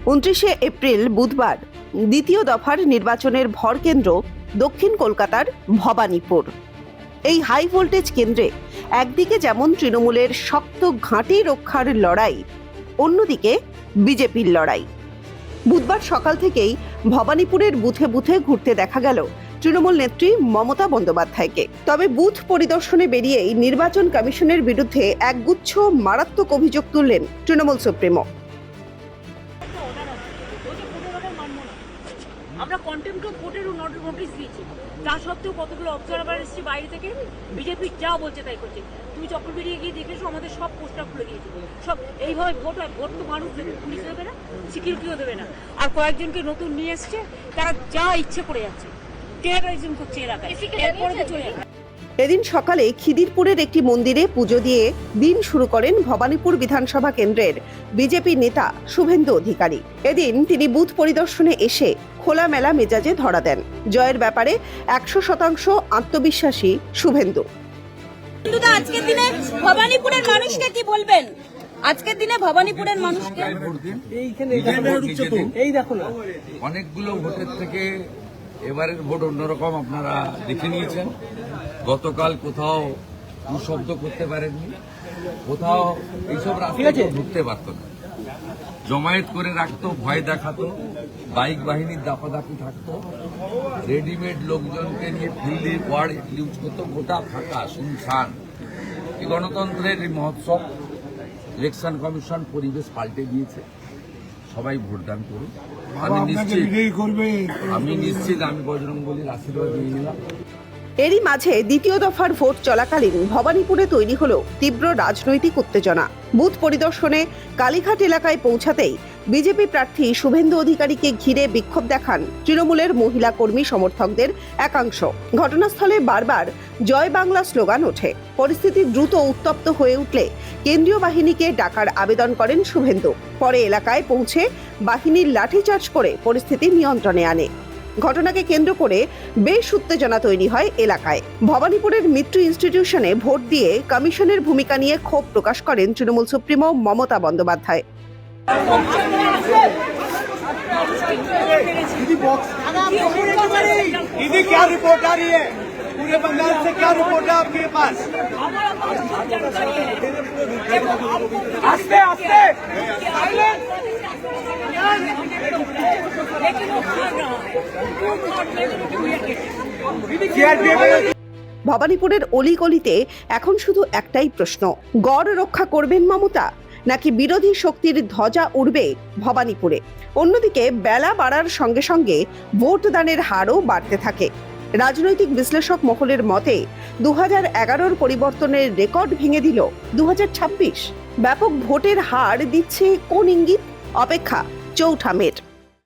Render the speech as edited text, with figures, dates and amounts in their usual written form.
29শে April বুধবার দ্বিতীয় দফার নির্বাচনের ভরকেন্দ্র দক্ষিণ কলকাতার ভবানীপুর। এই হাই ভোল্টেজ কেন্দ্রে একদিকে যেমন তৃণমূলের শক্ত ঘাঁটি রক্ষার লড়াই, অন্যদিকে বিজেপির লড়াই। বুধবার সকাল থেকেই ভবানীপুরের বুথে বুথে ঘুরতে দেখা গেল তৃণমূল নেত্রী মমতা বন্দ্যোপাধ্যায়কে। তবে বুথ পরিদর্শনে বেরিয়েই নির্বাচন কমিশনের বিরুদ্ধে একগুচ্ছ মারাত্মক অভিযোগ তুললেন তৃণমূল সুপ্রিমো। আমরা কন্টেম্প্ট অফ কোর্টেরও নোটিশ দিয়েছি, তা সত্ত্বেও কতগুলো অবজারভার এসেছে বাইরে থেকে, বিজেপি যা বলছে তাই করছে। তুমি চক্র বেরিয়ে গিয়ে দেখেছো আমাদের সব পোস্টার খুলে দিয়েছে। সব এইভাবে ভোট হয়, ভোট তো মানুষ দেবে, পুলিশ দেবে না, সিকিউরিটিও দেবে না। আর কয়েকজনকে নতুন নিয়ে এসছে, তারা যা ইচ্ছে করে যাচ্ছে, টেরোরিজম করছে এলাকায়, এরপরে তো চলে যাবে। এদিন সকালে খিদিরপুরের একটি মন্দিরে পুজো দিয়ে দিন শুরু করেন ভবানীপুর বিধানসভা কেন্দ্রের বিজেপি নেতা শুভেন্দু অধিকারী। এদিন তিনি বুথ পরিদর্শনে এসে খোলামেলা মেজাজে ধরা দেন। জয়ের ব্যাপারে 100% আত্মবিশ্বাসী শুভেন্দু। আজকের দিনে ভবানীপুরের মানুষকে কি বলবেন? আজকের দিনে ভবানীপুরের মানুষকে অনেকগুলো ভোটের থেকে এবারের ভোট অন্যরকম আপনারা দেখে নিয়েছেন। গতকাল কোথাও শব্দ করতে পারেননি, কোথাও এইসব রাস্তায় ঢুকতে পারত না, জমায়েত করে রাখতো, ভয় দেখাতো, বাইক বাহিনীর দাপাদাপি থাকতো, রেডিমেড লোকজনকে নিয়ে ফিল্ডে ওয়ার্ড ইউজ করতো, গোটা ফাঁকা শুনশান। এই গণতন্ত্রের এই মহোৎসব, ইলেকশন কমিশন পরিবেশ পাল্টে দিয়েছে। সবাই ভোটদান করুন। আমি নিশ্চিত আমি বজরংবলীর আশীর্বাদ নিয়ে নিলাম। এরই মাঝে দ্বিতীয় দফার ভোট চলাকালীন ভবানীপুরে তৈরি হলো তীব্র রাজনৈতিক উত্তেজনা। বুথ পরিদর্শনে কালীঘাট এলাকায় পৌঁছাতেই বিজেপি প্রার্থী শুভেন্দু অধিকারীকে ঘিরে বিক্ষোভ দেখান তৃণমূলের মহিলা কর্মী সমর্থকদের একাংশ। ঘটনাস্থলে বারবার জয় বাংলা স্লোগান ওঠে। পরিস্থিতি দ্রুত উত্তপ্ত হয়ে উঠলে কেন্দ্রীয় বাহিনীকে ডাকার আবেদন করেন শুভেন্দু। পরে এলাকায় পৌঁছে বাহিনীর লাঠিচার্জ করে পরিস্থিতি নিয়ন্ত্রণে আনে। ঘটনাকে কেন্দ্র করে বেশ উত্তেজনা তৈরি হয় এলাকায়। ভবানীপুরের মিত্র ইনস্টিটিউশনে ভোট দিয়ে কমিশনের ভূমিকা নিয়ে ক্ষোভ প্রকাশ করেন তৃণমূল সুপ্রিমো মমতা বন্দ্যোপাধ্যায়। ভবানীপুরের অলিগলিতে এখন শুধু একটাই প্রশ্ন, গড় রক্ষা করবেন মমতা নাকি বিরোধী শক্তির ধ্বজা উড়বে ভবানীপুরে? অন্যদিকে বেলা বাড়ার সঙ্গে সঙ্গে ভোটদানের হারও বাড়তে থাকে। রাজনৈতিক বিশ্লেষক মহলের মতে 2011-র পরিবর্তনের রেকর্ড ভেঙে দিল 2026। ব্যাপক ভোটের হার দিচ্ছে কোন ইঙ্গিত? অপেক্ষা চৌঠা মের।